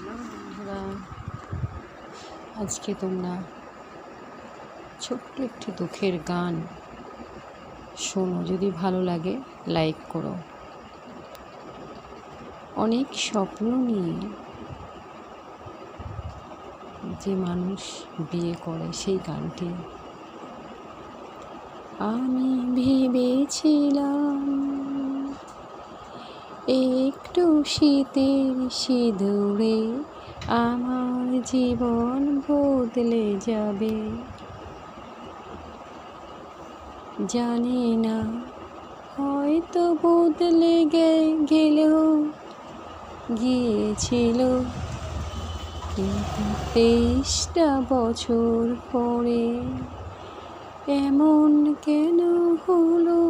বন্ধুরা, আজকে তোমরা ছোট্ট একটি দুঃখের গান শোনো। যদি ভালো লাগে লাইক করো। অনেক স্বপ্ন নিয়ে যে মানুষ বিয়ে করে, সেই গানটি। আমি ভেবেছিলাম একটু শীতের সিঁদুরে আমার জীবন বদলে যাবে। জানি না, হয়তো বদলে গেলেও গিয়েছিল, কিন্তু 23টা বছর পরে এমন কেন হলো?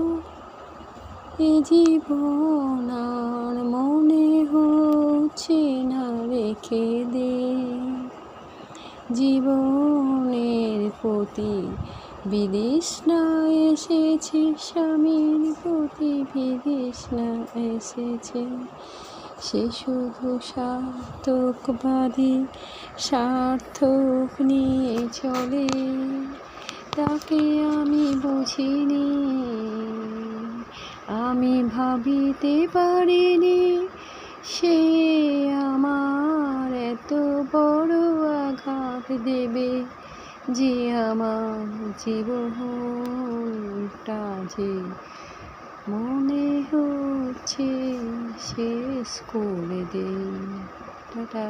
এ জীবন আর মনে হচ্ছে না রেখে দে। জীবনের প্রতি বিদেশ না এসেছে, স্বামীর প্রতি বিদেশ না এসেছে। সে শুধু স্বার্থকবাদী, সার্থক নিয়ে চলে। তাকে আমি বুঝিনি, আমি ভাবিতে পারিনি সে আমার এত বড় আঘাত দেবে, যে আমার জীবনটা যে মনে হচ্ছে শেষ করে দে। টাটা।